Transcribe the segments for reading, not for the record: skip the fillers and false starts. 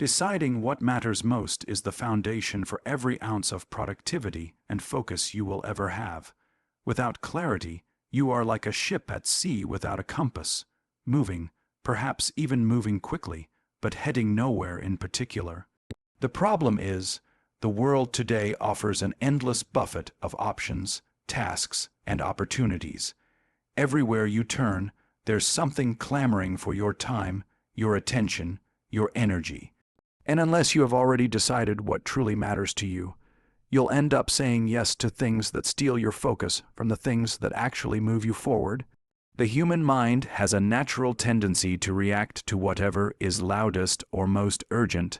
Deciding what matters most is the foundation for every ounce of productivity and focus you will ever have. Without clarity, you are like a ship at sea without a compass, moving, perhaps even moving quickly, but heading nowhere in particular. The problem is, the world today offers an endless buffet of options, tasks, and opportunities. Everywhere you turn, there's something clamoring for your time, your attention, your energy. And unless you have already decided what truly matters to you, you'll end up saying yes to things that steal your focus from the things that actually move you forward. The human mind has a natural tendency to react to whatever is loudest or most urgent,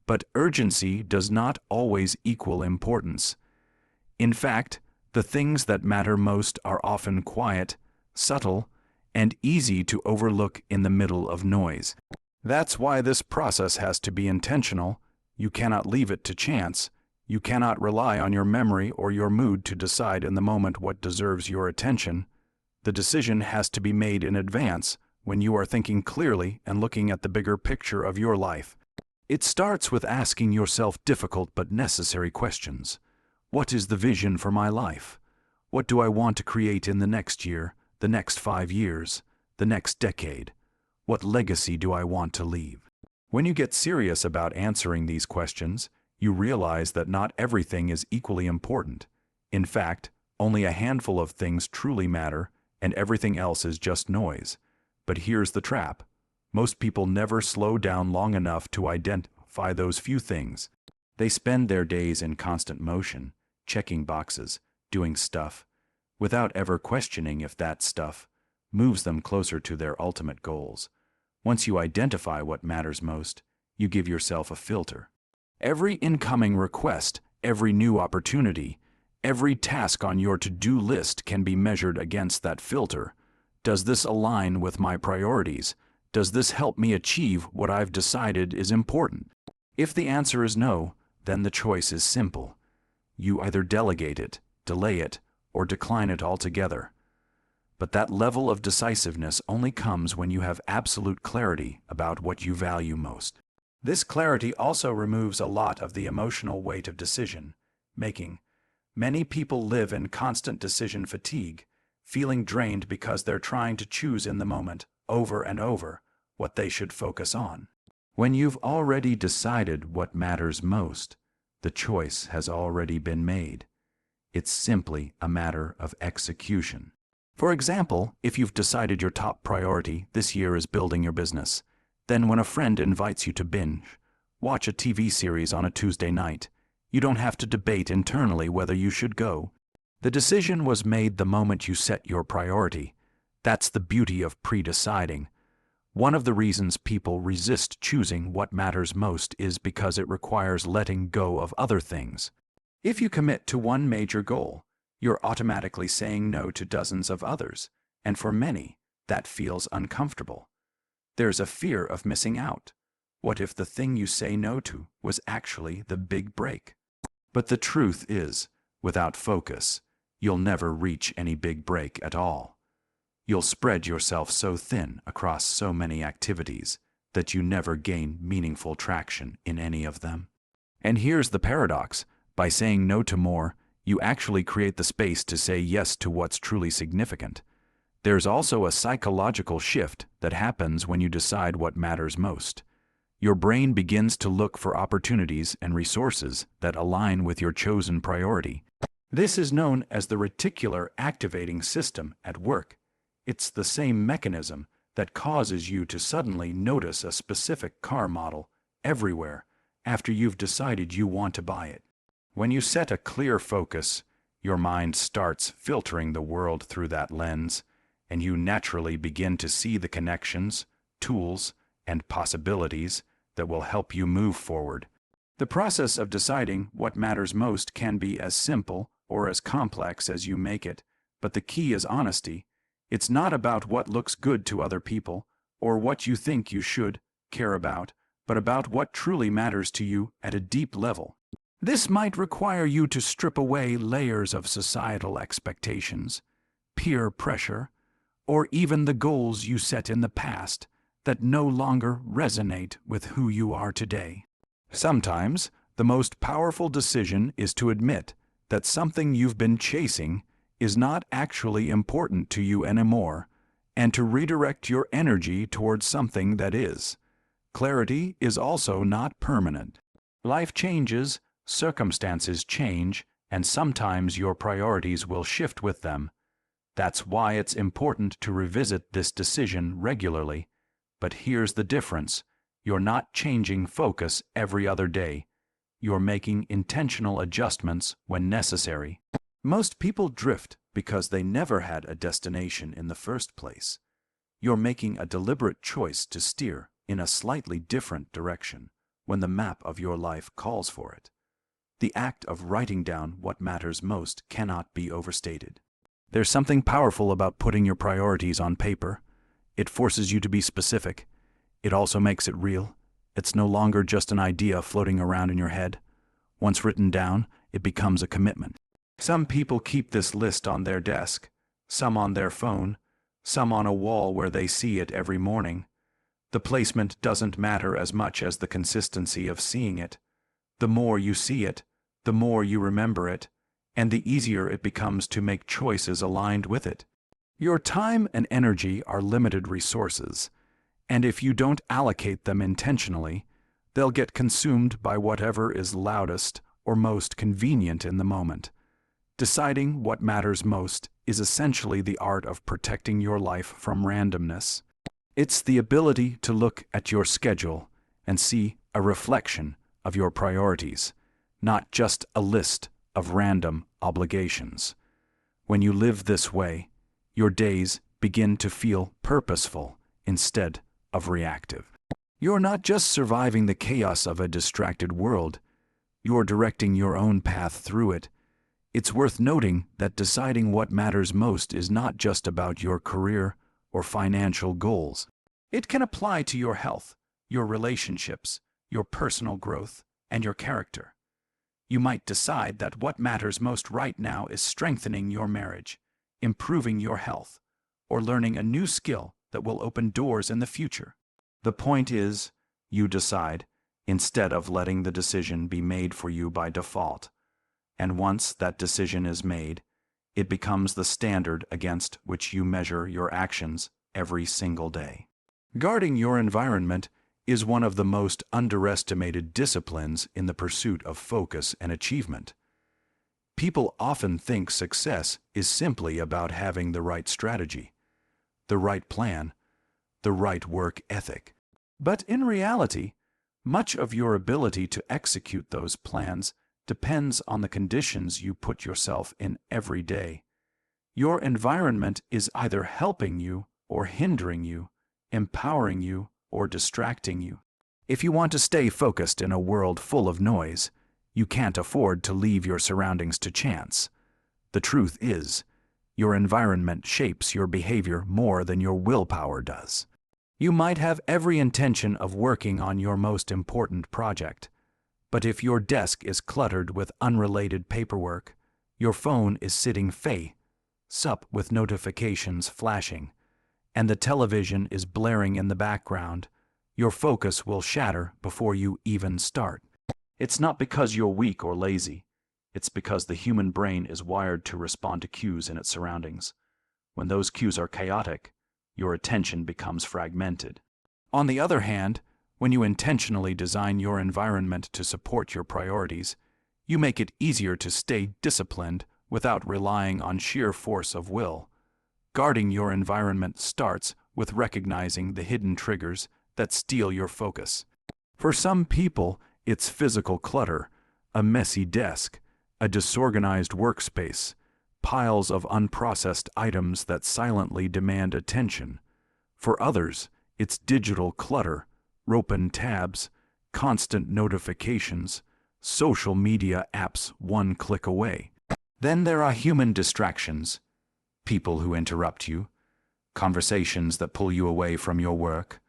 but urgency does not always equal importance. In fact, the things that matter most are often quiet, subtle, and easy to overlook in the middle of noise. That's why this process has to be intentional. You cannot leave it to chance. You cannot rely on your memory or your mood to decide in the moment what deserves your attention. The decision has to be made in advance, when you are thinking clearly and looking at the bigger picture of your life. It starts with asking yourself difficult but necessary questions. What is the vision for my life? What do I want to create in the next year, the next 5 years, the next decade? What legacy do I want to leave? When you get serious about answering these questions, you realize that not everything is equally important. In fact, only a handful of things truly matter, and everything else is just noise. But here's the trap. Most people never slow down long enough to identify those few things. They spend their days in constant motion, checking boxes, doing stuff, without ever questioning if that stuff moves them closer to their ultimate goals. Once you identify what matters most, you give yourself a filter. Every incoming request, every new opportunity, every task on your to-do list can be measured against that filter. Does this align with my priorities? Does this help me achieve what I've decided is important? If the answer is no, then the choice is simple. You either delegate it, delay it, or decline it altogether. But that level of decisiveness only comes when you have absolute clarity about what you value most. This clarity also removes a lot of the emotional weight of decision making. Many people live in constant decision fatigue, feeling drained because they're trying to choose in the moment, over and over, what they should focus on. When you've already decided what matters most, the choice has already been made. It's simply a matter of execution. For example, if you've decided your top priority this year is building your business, then when a friend invites you to binge, watch a TV series on a Tuesday night, you don't have to debate internally whether you should go. The decision was made the moment you set your priority. That's the beauty of pre-deciding. One of the reasons people resist choosing what matters most is because it requires letting go of other things. If you commit to one major goal, you're automatically saying no to dozens of others, and for many, that feels uncomfortable. There's a fear of missing out. What if the thing you say no to was actually the big break? But the truth is, without focus, you'll never reach any big break at all. You'll spread yourself so thin across so many activities that you never gain meaningful traction in any of them. And here's the paradox. By saying no to more, you actually create the space to say yes to what's truly significant. There's also a psychological shift that happens when you decide what matters most. Your brain begins to look for opportunities and resources that align with your chosen priority. This is known as the reticular activating system at work. It's the same mechanism that causes you to suddenly notice a specific car model everywhere after you've decided you want to buy it. When you set a clear focus, your mind starts filtering the world through that lens, and you naturally begin to see the connections, tools, and possibilities that will help you move forward. The process of deciding what matters most can be as simple or as complex as you make it, but the key is honesty. It's not about what looks good to other people or what you think you should care about, but about what truly matters to you at a deep level. This might require you to strip away layers of societal expectations, peer pressure, or even the goals you set in the past that no longer resonate with who you are today. Sometimes, the most powerful decision is to admit that something you've been chasing is not actually important to you anymore, and to redirect your energy towards something that is. Clarity is also not permanent. Life changes, circumstances change, and sometimes your priorities will shift with them. That's why it's important to revisit this decision regularly. But here's the difference. You're not changing focus every other day. You're making intentional adjustments when necessary. Most people drift because they never had a destination in the first place. You're making a deliberate choice to steer in a slightly different direction when the map of your life calls for it. The act of writing down what matters most cannot be overstated. There's something powerful about putting your priorities on paper. It forces you to be specific. It also makes it real. It's no longer just an idea floating around in your head. Once written down, it becomes a commitment. Some people keep this list on their desk, some on their phone, some on a wall where they see it every morning. The placement doesn't matter as much as the consistency of seeing it. The more you see it, the more you remember it, and the easier it becomes to make choices aligned with it. Your time and energy are limited resources, and if you don't allocate them intentionally, they'll get consumed by whatever is loudest or most convenient in the moment. Deciding what matters most is essentially the art of protecting your life from randomness. It's the ability to look at your schedule and see a reflection of your priorities, not just a list of random obligations. When you live this way, your days begin to feel purposeful instead of reactive. You're not just surviving the chaos of a distracted world, you're directing your own path through it. It's worth noting that deciding what matters most is not just about your career or financial goals. It can apply to your health, your relationships, your personal growth, and your character. You might decide that what matters most right now is strengthening your marriage, improving your health, or learning a new skill that will open doors in the future. The point is, you decide, instead of letting the decision be made for you by default. And once that decision is made, it becomes the standard against which you measure your actions every single day. Guarding your environment is one of the most underestimated disciplines in the pursuit of focus and achievement. People often think success is simply about having the right strategy, the right plan, the right work ethic. But in reality, much of your ability to execute those plans depends on the conditions you put yourself in every day. Your environment is either helping you or hindering you, empowering you or distracting you. If you want to stay focused in a world full of noise, you can't afford to leave your surroundings to chance. The truth is, your environment shapes your behavior more than your willpower does. You might have every intention of working on your most important project, but if your desk is cluttered with unrelated paperwork, your phone is sitting face-up with notifications flashing, and the television is blaring in the background, your focus will shatter before you even start. It's not because you're weak or lazy. It's because the human brain is wired to respond to cues in its surroundings. When those cues are chaotic, your attention becomes fragmented. On the other hand, when you intentionally design your environment to support your priorities, you make it easier to stay disciplined without relying on sheer force of will. Guarding your environment starts with recognizing the hidden triggers that steal your focus. For some people, it's physical clutter, a messy desk, a disorganized workspace, piles of unprocessed items that silently demand attention. For others, it's digital clutter, open tabs, constant notifications, social media apps one click away. Then there are human distractions, people who interrupt you, conversations that pull you away from your work,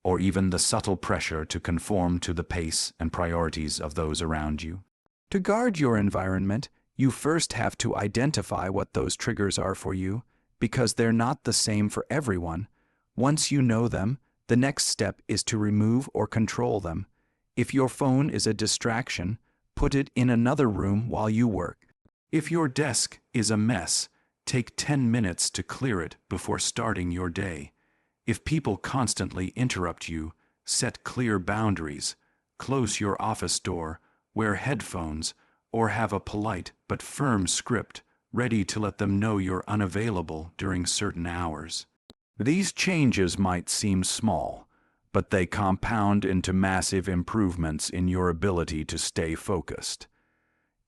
or even the subtle pressure to conform to the pace and priorities of those around you. To guard your environment, you first have to identify what those triggers are for you, because they're not the same for everyone. Once you know them, The next step is to remove or control them. If your phone is a distraction, put it in another room while you work. If your desk is a mess, take 10 minutes to clear it before starting your day. If people constantly interrupt you, set clear boundaries, close your office door, wear headphones, or have a polite but firm script ready to let them know you're unavailable during certain hours. These changes might seem small, but they compound into massive improvements in your ability to stay focused.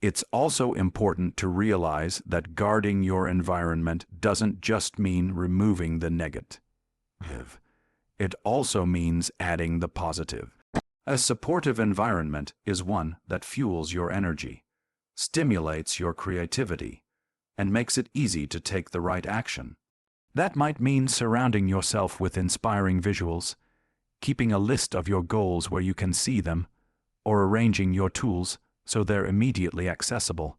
It's also important to realize that guarding your environment doesn't just mean removing the negative. It also means adding the positive. A supportive environment is one that fuels your energy, stimulates your creativity, and makes it easy to take the right action. That might mean surrounding yourself with inspiring visuals, keeping a list of your goals where you can see them, or arranging your tools so they're immediately accessible.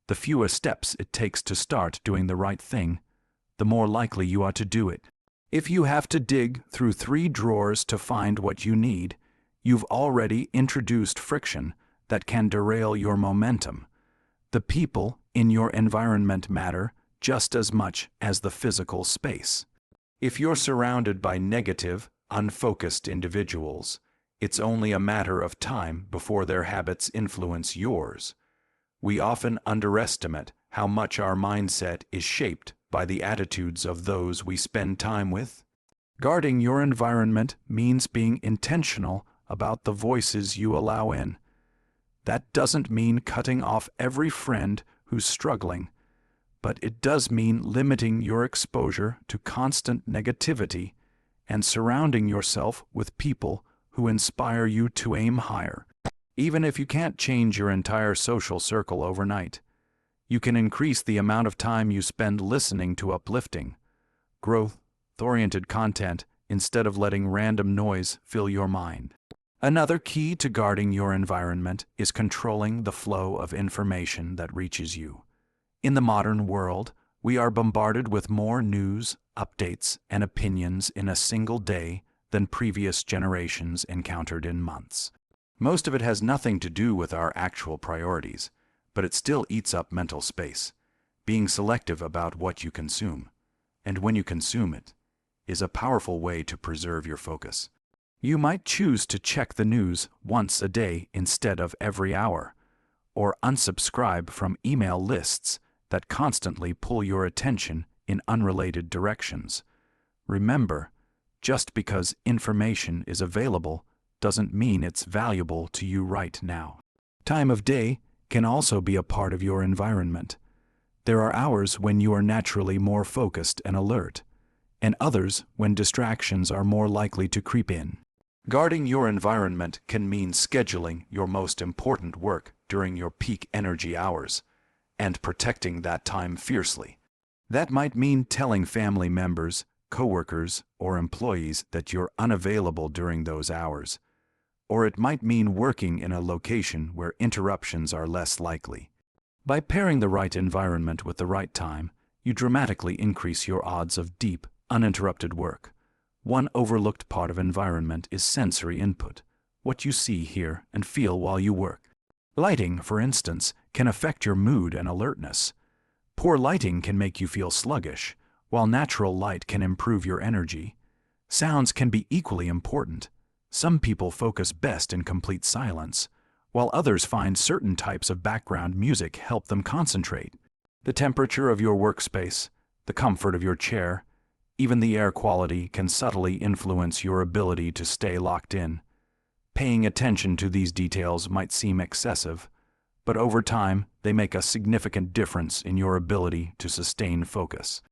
The fewer steps it takes to start doing the right thing, the more likely you are to do it. If you have to dig through 3 drawers to find what you need, you've already introduced friction that can derail your momentum. The people in your environment matter just as much as the physical space. If you're surrounded by negative, unfocused individuals, it's only a matter of time before their habits influence yours. We often underestimate how much our mindset is shaped by the attitudes of those we spend time with. Guarding your environment means being intentional about the voices you allow in. That doesn't mean cutting off every friend who's struggling, but it does mean limiting your exposure to constant negativity and surrounding yourself with people who inspire you to aim higher. Even if you can't change your entire social circle overnight, you can increase the amount of time you spend listening to uplifting, growth-oriented content instead of letting random noise fill your mind. Another key to guarding your environment is controlling the flow of information that reaches you. In the modern world, we are bombarded with more news, updates, and opinions in a single day than previous generations encountered in months. Most of it has nothing to do with our actual priorities, but it still eats up mental space. Being selective about what you consume, and when you consume it, is a powerful way to preserve your focus. You might choose to check the news once a day instead of every hour, or unsubscribe from email lists that constantly pull your attention in unrelated directions. Remember, just because information is available doesn't mean it's valuable to you right now. Time of day can also be a part of your environment. There are hours when you are naturally more focused and alert, and others when distractions are more likely to creep in. Guarding your environment can mean scheduling your most important work during your peak energy hours, and protecting that time fiercely. That might mean telling family members, coworkers, or employees that you're unavailable during those hours, or it might mean working in a location where interruptions are less likely. By pairing the right environment with the right time, you dramatically increase your odds of deep, uninterrupted work. One overlooked part of environment is sensory input, what you see, hear, and feel while you work. Lighting, for instance, can affect your mood and alertness. Poor lighting can make you feel sluggish, while natural light can improve your energy. Sounds can be equally important. Some people focus best in complete silence, while others find certain types of background music help them concentrate. The temperature of your workspace, the comfort of your chair, even the air quality can subtly influence your ability to stay locked in. Paying attention to these details might seem excessive, but over time they make a significant difference in your ability to sustain focus.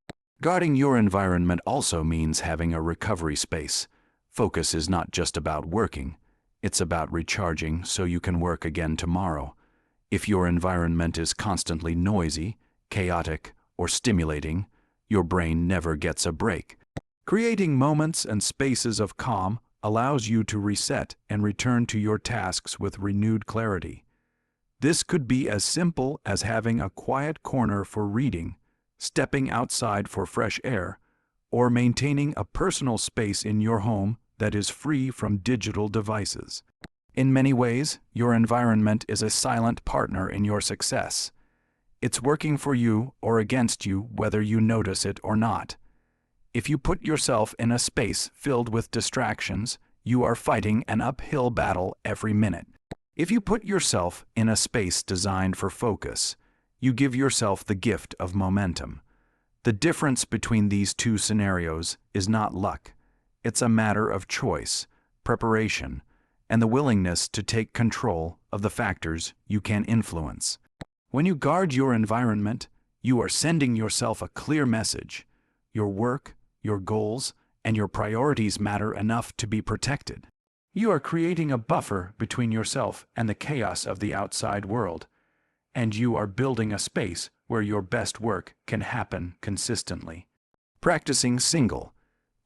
Guarding your environment also means having a recovery space. Focus is not just about working, it's about recharging so you can work again tomorrow. If your environment is constantly noisy, chaotic, or stimulating, your brain never gets a break. Creating moments and spaces of calm allows you to reset and return to your tasks with renewed clarity. This could be as simple as having a quiet corner for reading, stepping outside for fresh air, or maintaining a personal space in your home that is free from digital devices. In many ways, your environment is a silent partner in your success. It's working for you or against you whether you notice it or not. If you put yourself in a space filled with distractions, you are fighting an uphill battle every minute. If you put yourself in a space designed for focus, you give yourself the gift of momentum. The difference between these two scenarios is not luck. It's a matter of choice, preparation, and the willingness to take control of the factors you can influence. When you guard your environment, you are sending yourself a clear message. Your work, your goals, and your priorities matter enough to be protected. You are creating a buffer between yourself and the chaos of the outside world, and you are building a space where your best work can happen consistently. Practicing single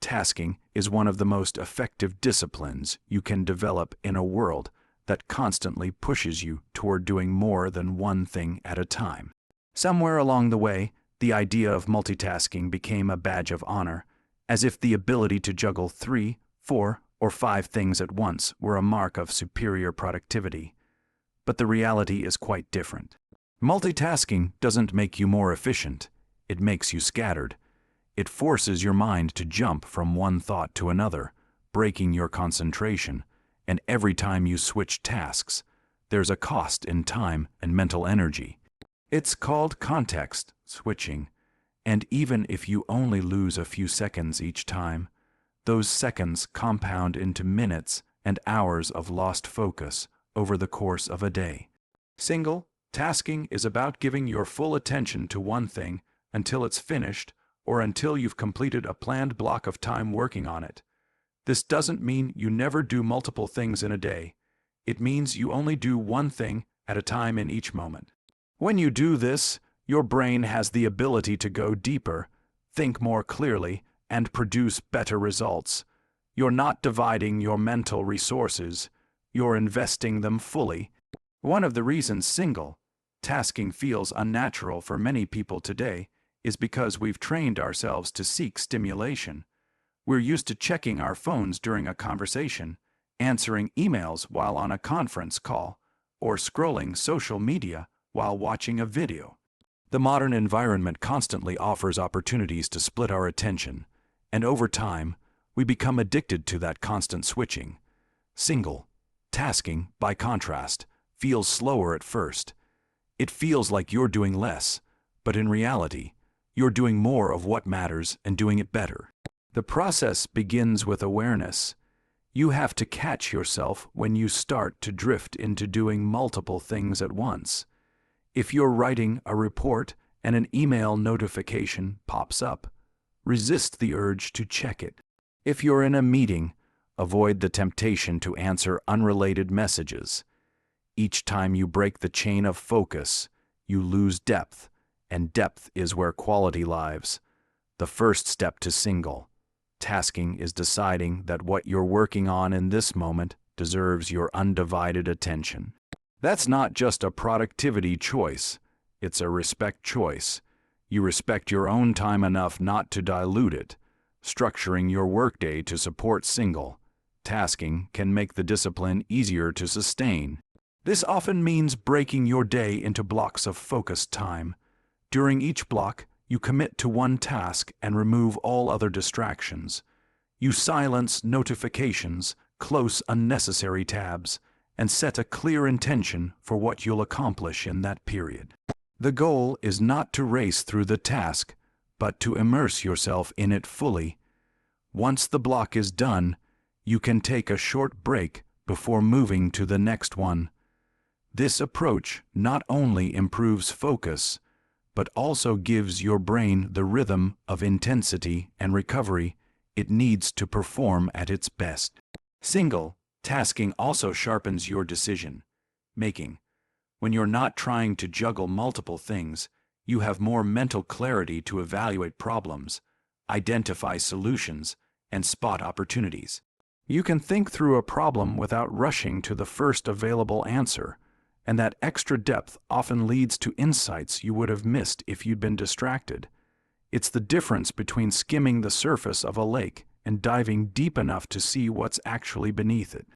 tasking is one of the most effective disciplines you can develop in a world that constantly pushes you toward doing more than one thing at a time. Somewhere along the way, the idea of multitasking became a badge of honor, as if the ability to juggle 3, 4, or 5 things at once were a mark of superior productivity. But the reality is quite different. Multitasking doesn't make you more efficient, it makes you scattered. It forces your mind to jump from one thought to another, breaking your concentration, and every time you switch tasks, there's a cost in time and mental energy. It's called context switching, and even if you only lose a few seconds each time, those seconds compound into minutes and hours of lost focus over the course of a day. Single tasking is about giving your full attention to one thing until it's finished or until you've completed a planned block of time working on it. This doesn't mean you never do multiple things in a day. It means you only do one thing at a time in each moment. When you do this, your brain has the ability to go deeper, think more clearly, and produce better results. You're not dividing your mental resources, you're investing them fully. One of the reasons single tasking feels unnatural for many people today is because we've trained ourselves to seek stimulation. We're used to checking our phones during a conversation, answering emails while on a conference call, or scrolling social media while watching a video. The modern environment constantly offers opportunities to split our attention, and over time, we become addicted to that constant switching. Single tasking, by contrast, feels slower at first. It feels like you're doing less, but in reality, you're doing more of what matters and doing it better. The process begins with awareness. You have to catch yourself when you start to drift into doing multiple things at once. If you're writing a report and an email notification pops up, resist the urge to check it. If you're in a meeting, avoid the temptation to answer unrelated messages. Each time you break the chain of focus, you lose depth, and depth is where quality lives. The first step to single tasking is deciding that what you're working on in this moment deserves your undivided attention. That's not just a productivity choice, it's a respect choice. You respect your own time enough not to dilute it. Structuring your workday to support single tasking can make the discipline easier to sustain. This often means breaking your day into blocks of focused time. During each block, you commit to one task and remove all other distractions. You silence notifications, close unnecessary tabs, and set a clear intention for what you'll accomplish in that period. The goal is not to race through the task, but to immerse yourself in it fully. Once the block is done, you can take a short break before moving to the next one. This approach not only improves focus, but also gives your brain the rhythm of intensity and recovery it needs to perform at its best. Single tasking also sharpens your decision making. When you're not trying to juggle multiple things, you have more mental clarity to evaluate problems, identify solutions, and spot opportunities. You can think through a problem without rushing to the first available answer, and that extra depth often leads to insights you would have missed if you'd been distracted. It's the difference between skimming the surface of a lake and diving deep enough to see what's actually beneath it.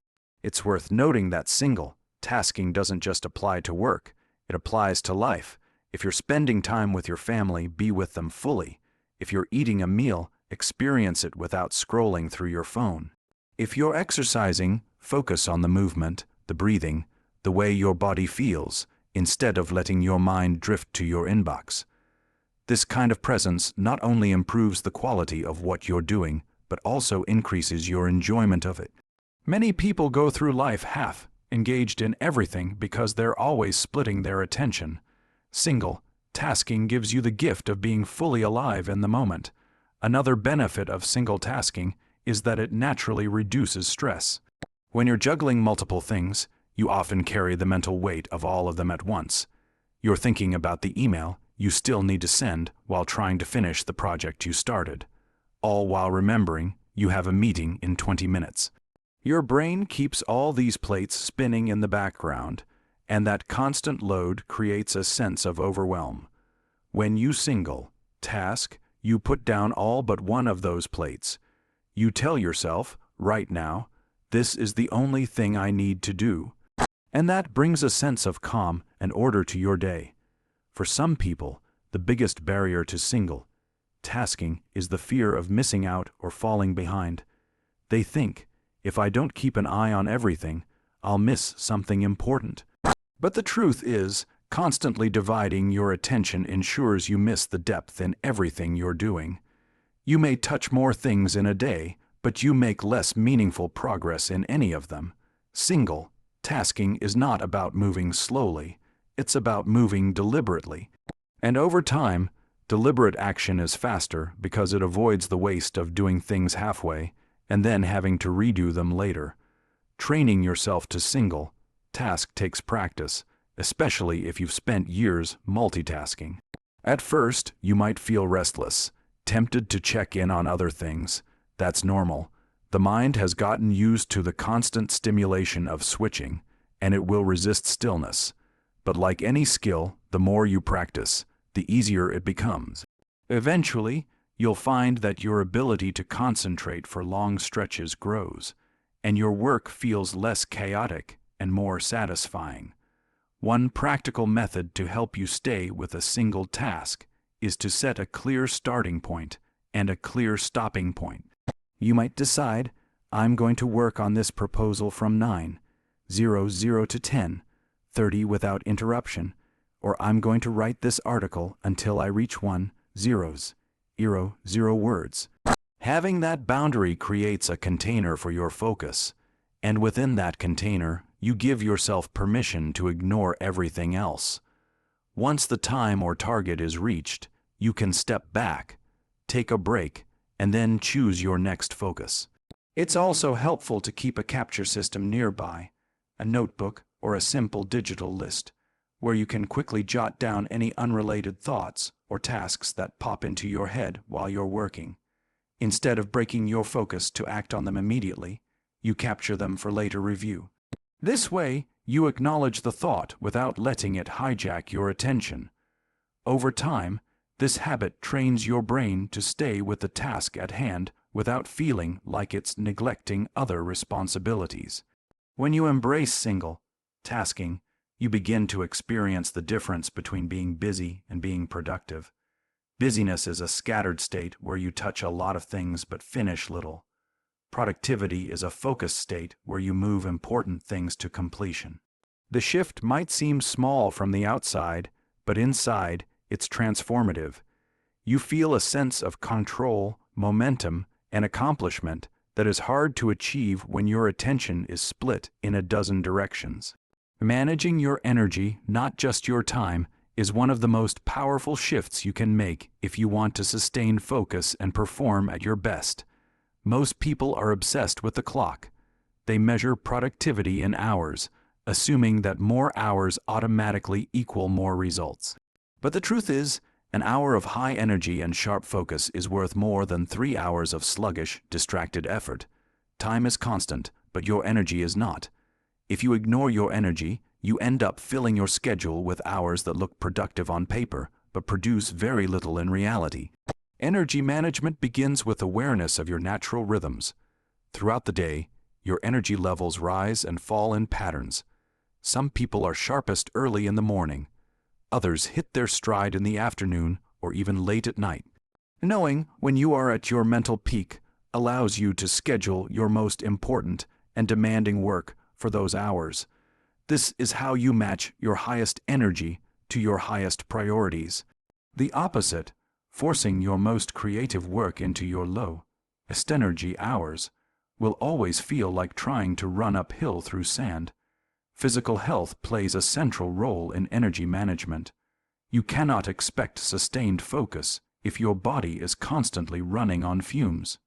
It's worth noting that single tasking doesn't just apply to work, it applies to life. If you're spending time with your family, be with them fully. If you're eating a meal, experience it without scrolling through your phone. If you're exercising, focus on the movement, the breathing, the way your body feels, instead of letting your mind drift to your inbox. This kind of presence not only improves the quality of what you're doing, but also increases your enjoyment of it. Many people go through life half engaged in everything because they're always splitting their attention. Single tasking gives you the gift of being fully alive in the moment. Another benefit of single tasking is that it naturally reduces stress. When you're juggling multiple things, you often carry the mental weight of all of them at once. You're thinking about the email you still need to send while trying to finish the project you started, all while remembering you have a meeting in 20 minutes. Your brain keeps all these plates spinning in the background, and that constant load creates a sense of overwhelm. When you single task, you put down all but one of those plates. You tell yourself, right now, this is the only thing I need to do. And that brings a sense of calm and order to your day. For some people, the biggest barrier to single tasking is the fear of missing out or falling behind. They think, if I don't keep an eye on everything, I'll miss something important. But the truth is, constantly dividing your attention ensures you miss the depth in everything you're doing. You may touch more things in a day, but you make less meaningful progress in any of them. Single tasking is not about moving slowly, it's about moving deliberately. And over time, deliberate action is faster because it avoids the waste of doing things halfway and then having to redo them later. Training yourself to single task takes practice, especially if you've spent years multitasking. At first, you might feel restless, tempted to check in on other things. That's normal. The mind has gotten used to the constant stimulation of switching, and it will resist stillness. But like any skill, the more you practice, the easier it becomes. Eventually, you'll find that your ability to concentrate for long stretches grows, and your work feels less chaotic and more satisfying. One practical method to help you stay with a single task is to set a clear starting point and a clear stopping point. You might decide, I'm going to work on this proposal from 9:00 to 10:30 without interruption, or I'm going to write this article until I reach 1:00 words. Having that boundary creates a container for your focus, and within that container, you give yourself permission to ignore everything else. Once the time or target is reached, you can step back, take a break, and then choose your next focus. It's also helpful to keep a capture system nearby, a notebook or a simple digital list, where you can quickly jot down any unrelated thoughts or tasks that pop into your head while you're working. Instead of breaking your focus to act on them immediately, you capture them for later review. This way, you acknowledge the thought without letting it hijack your attention. Over time, this habit trains your brain to stay with the task at hand without feeling like it's neglecting other responsibilities. When you embrace single tasking, you begin to experience the difference between being busy and being productive. Busyness is a scattered state where you touch a lot of things but finish little. Productivity is a focused state where you move important things to completion. The shift might seem small from the outside, but inside, it's transformative. You feel a sense of control, momentum, and accomplishment that is hard to achieve when your attention is split in a dozen directions. Managing your energy, not just your time, is one of the most powerful shifts you can make if you want to sustain focus and perform at your best. Most people are obsessed with the clock. They measure productivity in hours, assuming that more hours automatically equal more results. But the truth is, an hour of high energy and sharp focus is worth more than 3 hours of sluggish, distracted effort. Time is constant, but your energy is not. If you ignore your energy, you end up filling your schedule with hours that look productive on paper, but produce very little in reality. Energy management begins with awareness of your natural rhythms. Throughout the day, your energy levels rise and fall in patterns. Some people are sharpest early in the morning. Others hit their stride in the afternoon or even late at night. Knowing when you are at your mental peak allows you to schedule your most important and demanding work for those hours. This is how you match your highest energy to your highest priorities. The opposite, forcing your most creative work into your lowest energy hours, will always feel like trying to run uphill through sand. Physical health plays a central role in energy management. You cannot expect sustained focus if your body is constantly running on fumes.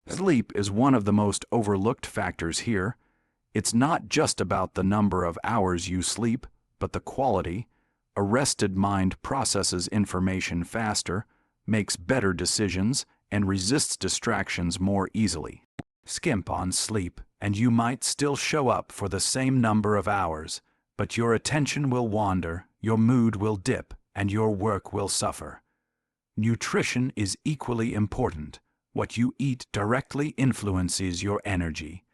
Sleep is one of the most overlooked factors here. It's not just about the number of hours you sleep, but the quality. A rested mind processes information faster, makes better decisions, and resists distractions more easily. Skimp on sleep, and you might still show up for the same number of hours, but your attention will wander, your mood will dip, and your work will suffer. Nutrition is equally important. What you eat directly influences your energy.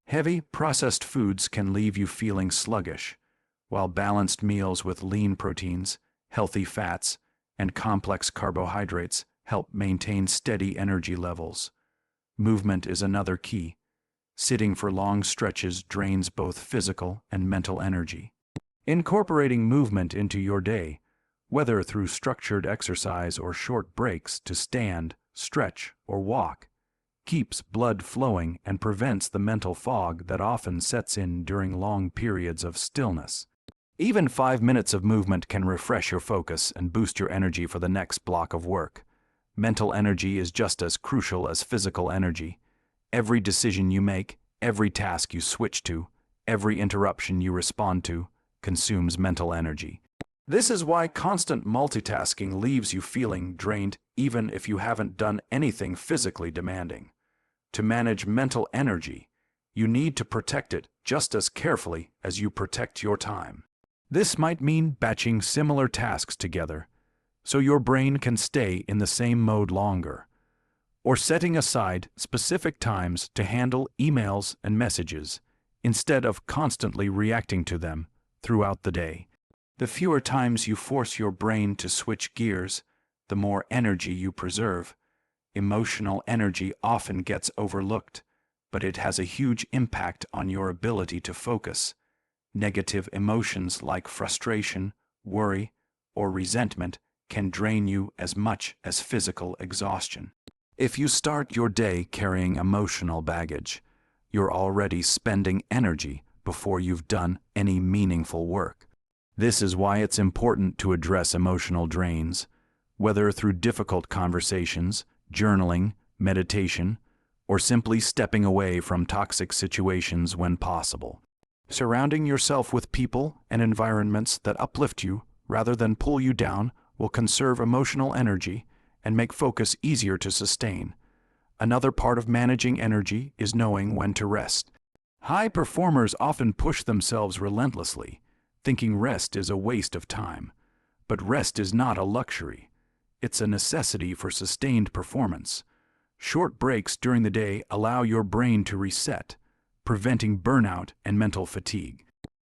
Heavy, processed foods can leave you feeling sluggish, while balanced meals with lean proteins, healthy fats, and complex carbohydrates help maintain steady energy levels. Movement is another key. Sitting for long stretches drains both physical and mental energy. Incorporating movement into your day, whether through structured exercise or short breaks to stand, stretch, or walk, keeps blood flowing and prevents the mental fog that often sets in during long periods of stillness. Even 5 minutes of movement can refresh your focus and boost your energy for the next block of work. Mental energy is just as crucial as physical energy. Every decision you make, every task you switch to, every interruption you respond to, consumes mental energy. This is why constant multitasking leaves you feeling drained even if you haven't done anything physically demanding. To manage mental energy, you need to protect it just as carefully as you protect your time. This might mean batching similar tasks together, so your brain can stay in the same mode longer, or setting aside specific times to handle emails and messages, instead of constantly reacting to them throughout the day. The fewer times you force your brain to switch gears, the more energy you preserve. Emotional energy often gets overlooked, but it has a huge impact on your ability to focus. Negative emotions like frustration, worry, or resentment can drain you as much as physical exhaustion. If you start your day carrying emotional baggage, you're already spending energy before you've done any meaningful work. This is why it's important to address emotional drains, whether through difficult conversations, journaling, meditation, or simply stepping away from toxic situations when possible. Surrounding yourself with people and environments that uplift you rather than pull you down will conserve emotional energy and make focus easier to sustain. Another part of managing energy is knowing when to rest. High performers often push themselves relentlessly, thinking rest is a waste of time. But rest is not a luxury. It's a necessity for sustained performance. Short breaks during the day allow your brain to reset, preventing burnout and mental fatigue.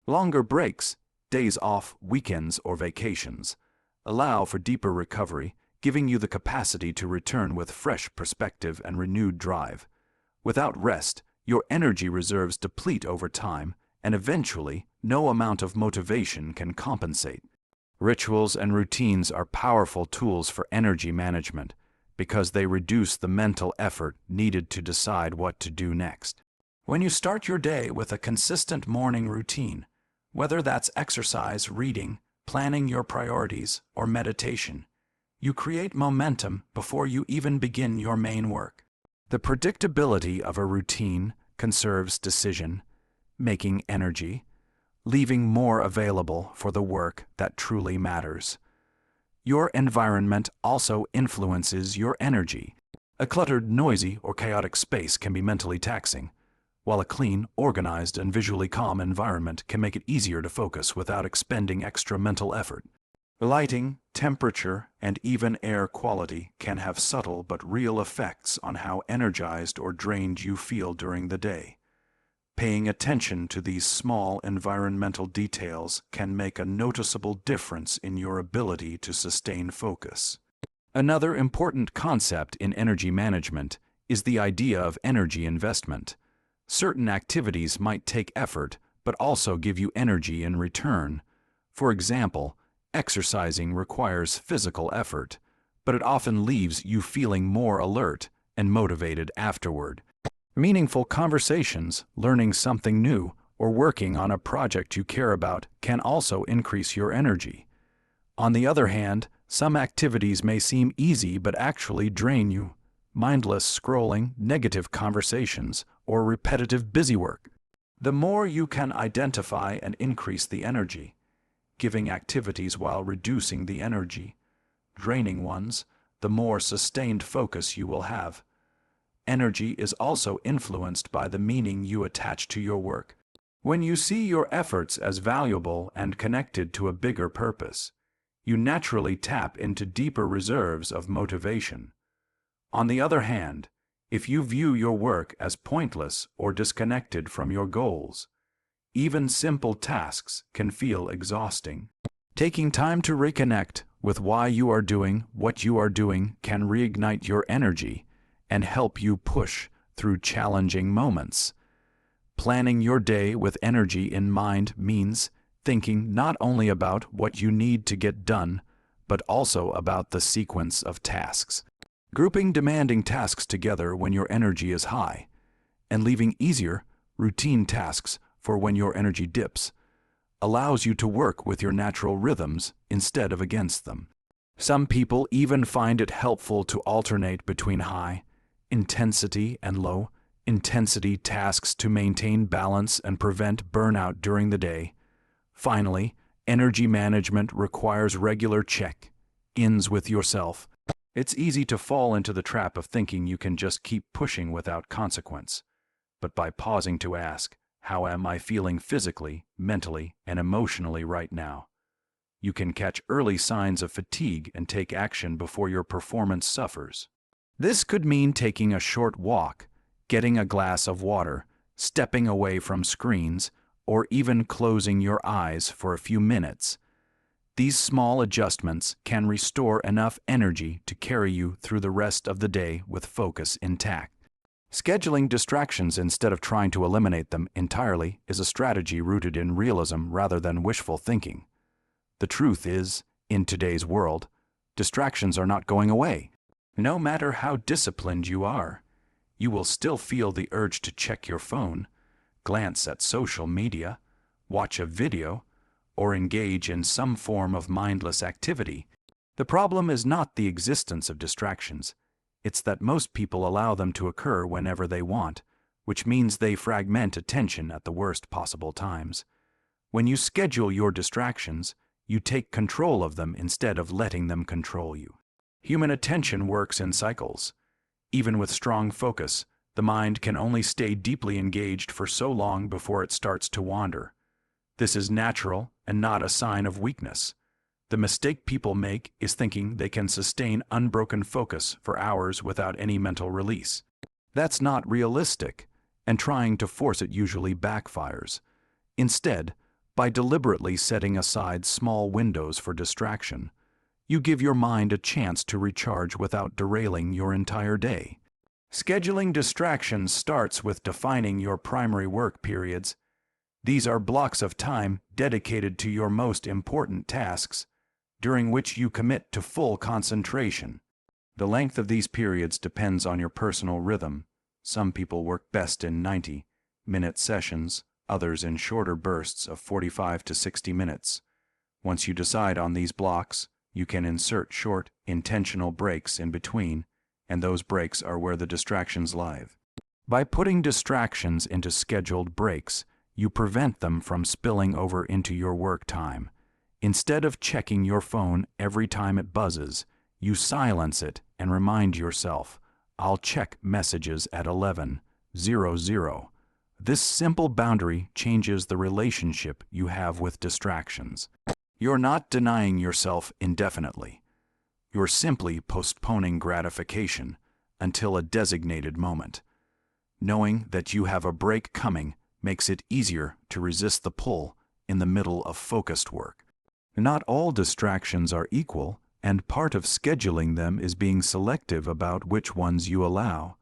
Longer breaks, days off, weekends, or vacations, allow for deeper recovery, giving you the capacity to return with fresh perspective and renewed drive. Without rest, your energy reserves deplete over time, and eventually, no amount of motivation can compensate. Rituals and routines are powerful tools for energy management because they reduce the mental effort needed to decide what to do next. When you start your day with a consistent morning routine, whether that's exercise, reading, planning your priorities, or meditation, you create momentum before you even begin your main work. The predictability of a routine conserves decision-making energy, leaving more available for the work that truly matters. Your environment also influences your energy. A cluttered, noisy, or chaotic space can be mentally taxing, while a clean, organized, and visually calm environment can make it easier to focus without expending extra mental effort. Lighting, temperature, and even air quality can have subtle but real effects on how energized or drained you feel during the day. Paying attention to these small environmental details can make a noticeable difference in your ability to sustain focus. Another important concept in energy management is the idea of energy investment. Certain activities might take effort, but also give you energy in return. For example, exercising requires physical effort, but it often leaves you feeling more alert and motivated afterward. Meaningful conversations, learning something new, or working on a project you care about can also increase your energy. On the other hand, some activities may seem easy but actually drain you. Mindless scrolling, negative conversations, or repetitive busywork. The more you can identify and increase the energy, giving activities while reducing the energy, draining ones, the more sustained focus you will have. Energy is also influenced by the meaning you attach to your work. When you see your efforts as valuable and connected to a bigger purpose, you naturally tap into deeper reserves of motivation. On the other hand, if you view your work as pointless or disconnected from your goals, even simple tasks can feel exhausting. Taking time to reconnect with why you are doing what you are doing can reignite your energy and help you push through challenging moments. Planning your day with energy in mind means thinking not only about what you need to get done, but also about the sequence of tasks. Grouping demanding tasks together when your energy is high, and leaving easier, routine tasks for when your energy dips, allows you to work with your natural rhythms instead of against them. Some people even find it helpful to alternate between high intensity and low intensity tasks to maintain balance and prevent burnout during the day. Finally, energy management requires regular check-ins with yourself. It's easy to fall into the trap of thinking you can just keep pushing without consequence. But by pausing to ask, how am I feeling physically, mentally, and emotionally right now? You can catch early signs of fatigue and take action before your performance suffers. This could mean taking a short walk, getting a glass of water, stepping away from screens, or even closing your eyes for a few minutes. These small adjustments can restore enough energy to carry you through the rest of the day with focus intact. Scheduling distractions instead of trying to eliminate them entirely is a strategy rooted in realism rather than wishful thinking. The truth is, in today's world, distractions are not going away. No matter how disciplined you are, you will still feel the urge to check your phone, glance at social media, watch a video, or engage in some form of mindless activity. The problem is not the existence of distractions. It's that most people allow them to occur whenever they want, which means they fragment attention at the worst possible times. When you schedule your distractions, you take control of them instead of letting them control you. Human attention works in cycles. Even with strong focus, the mind can only stay deeply engaged for so long before it starts to wander. This is natural and not a sign of weakness. The mistake people make is thinking they can sustain unbroken focus for hours without any mental release. That's not realistic, and trying to force it usually backfires. Instead, by deliberately setting aside small windows for distraction, you give your mind a chance to recharge without derailing your entire day. Scheduling distractions starts with defining your primary work periods. These are blocks of time dedicated to your most important tasks, during which you commit to full concentration. The length of these periods depends on your personal rhythm. Some people work best in 90-minute sessions, others in shorter bursts of 45 to 60 minutes. Once you decide on these blocks, you can insert short, intentional breaks in between, and those breaks are where the distractions live. By putting distractions into scheduled breaks, you prevent them from spilling over into your work time. Instead of checking your phone every time it buzzes, you silence it and remind yourself, I'll check messages at 11:00. This simple boundary changes the relationship you have with distractions. You're not denying yourself indefinitely. You're simply postponing gratification until a designated moment. Knowing that you have a break coming makes it easier to resist the pull in the middle of focused work. Not all distractions are equal, and part of scheduling them is being selective about which ones you allow.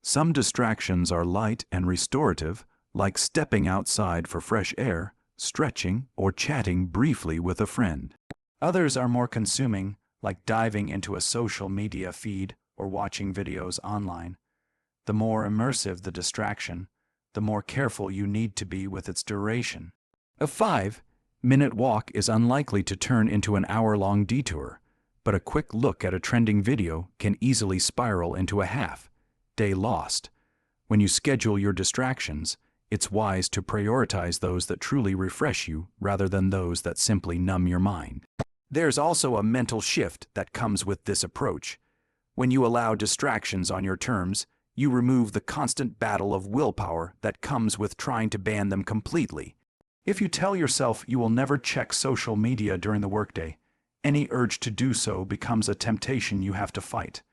Some distractions are light and restorative, like stepping outside for fresh air, stretching, or chatting briefly with a friend. Others are more consuming, like diving into a social media feed or watching videos online. The more immersive the distraction, the more careful you need to be with its duration. A 5-minute walk is unlikely to turn into an hour-long detour, but a quick look at a trending video can easily spiral into a half-day lost. When you schedule your distractions, it's wise to prioritize those that truly refresh you rather than those that simply numb your mind. There's also a mental shift that comes with this approach. When you allow distractions on your terms, you remove the constant battle of willpower that comes with trying to ban them completely. If you tell yourself you will never check social media during the workday, any urge to do so becomes a temptation you have to fight.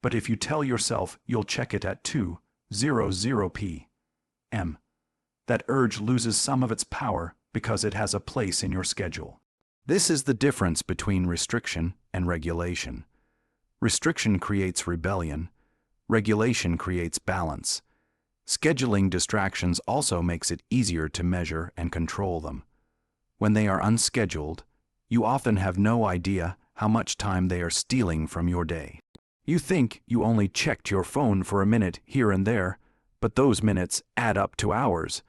But if you tell yourself you'll check it at 2:00 p.m., that urge loses some of its power because it has a place in your schedule. This is the difference between restriction and regulation. Restriction creates rebellion. Regulation creates balance. Scheduling distractions also makes it easier to measure and control them. When they are unscheduled, you often have no idea how much time they are stealing from your day. You think you only checked your phone for a minute here and there, but those minutes add up to hours.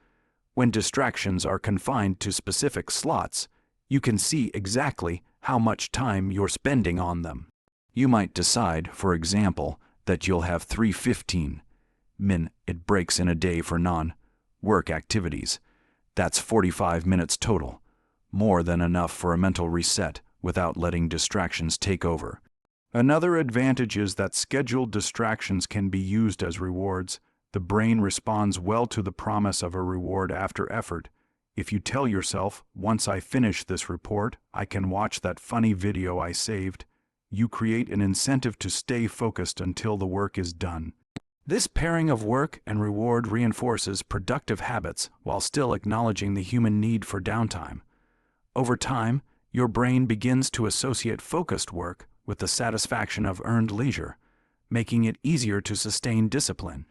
When distractions are confined to specific slots, you can see exactly how much time you're spending on them. You might decide, for example, that you'll have 3 15-minute breaks in a day for non-work activities. That's 45 minutes total, more than enough for a mental reset without letting distractions take over. Another advantage is that scheduled distractions can be used as rewards. The brain responds well to the promise of a reward after effort. If you tell yourself, once I finish this report, I can watch that funny video I saved, you create an incentive to stay focused until the work is done. This pairing of work and reward reinforces productive habits while still acknowledging the human need for downtime. Over time, your brain begins to associate focused work with the satisfaction of earned leisure, making it easier to sustain discipline.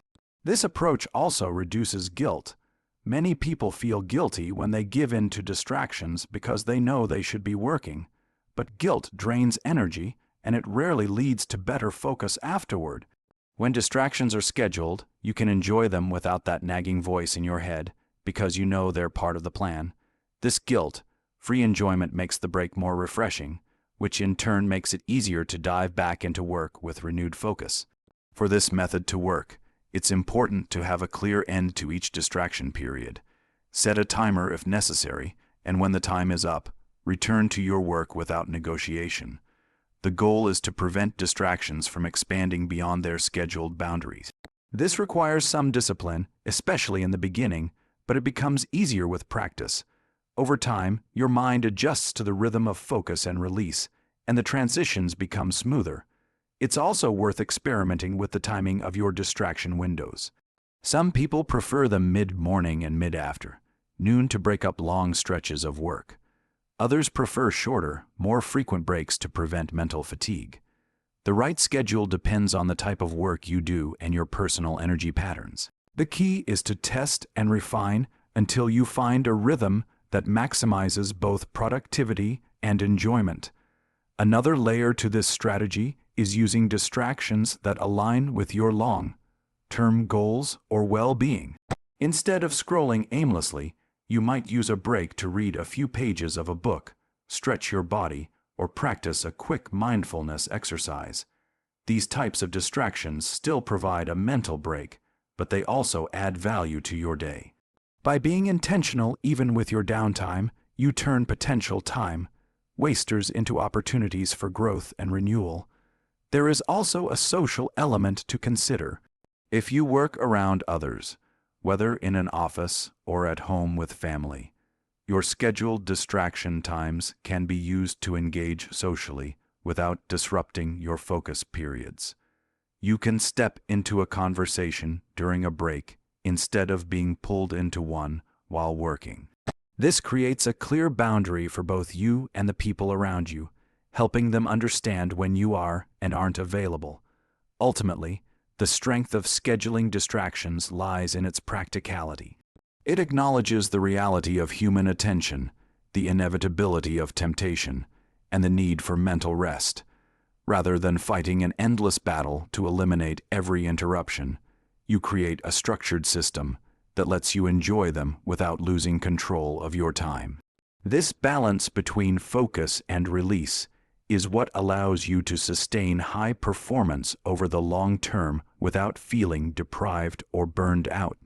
This approach also reduces guilt. Many people feel guilty when they give in to distractions because they know they should be working, but guilt drains energy and it rarely leads to better focus afterward. When distractions are scheduled, you can enjoy them without that nagging voice in your head because you know they're part of the plan. This guilt-free enjoyment makes the break more refreshing, which in turn makes it easier to dive back into work with renewed focus. For this method to work, it's important to have a clear end to each distraction period. Set a timer if necessary, and when the time is up, return to your work without negotiation. The goal is to prevent distractions from expanding beyond their scheduled boundaries. This requires some discipline, especially in the beginning, but it becomes easier with practice. Over time, your mind adjusts to the rhythm of focus and release, and the transitions become smoother. It's also worth experimenting with the timing of your distraction windows. Some people prefer them mid-morning and mid-afternoon to break up long stretches of work. Others prefer shorter, more frequent breaks to prevent mental fatigue. The right schedule depends on the type of work you do and your personal energy patterns. The key is to test and refine until you find a rhythm that maximizes both productivity and enjoyment. Another layer to this strategy is using distractions that align with your long-term goals or well-being. Instead of scrolling aimlessly, you might use a break to read a few pages of a book, stretch your body, or practice a quick mindfulness exercise. These types of distractions still provide a mental break, but they also add value to your day. By being intentional even with your downtime, you turn potential time wasters into opportunities for growth and renewal. There is also a social element to consider. If you work around others, whether in an office or at home with family, Your scheduled distraction times can be used to engage socially without disrupting your focus periods. You can step into a conversation during a break instead of being pulled into one while working. This creates a clear boundary for both you and the people around you, helping them understand when you are and aren't available. Ultimately, the strength of scheduling distractions lies in its practicality. It acknowledges the reality of human attention, the inevitability of temptation, and the need for mental rest. Rather than fighting an endless battle to eliminate every interruption, you create a structured system that lets you enjoy them without losing control of your time. This balance between focus and release is what allows you to sustain high performance over the long term without feeling deprived or burned out.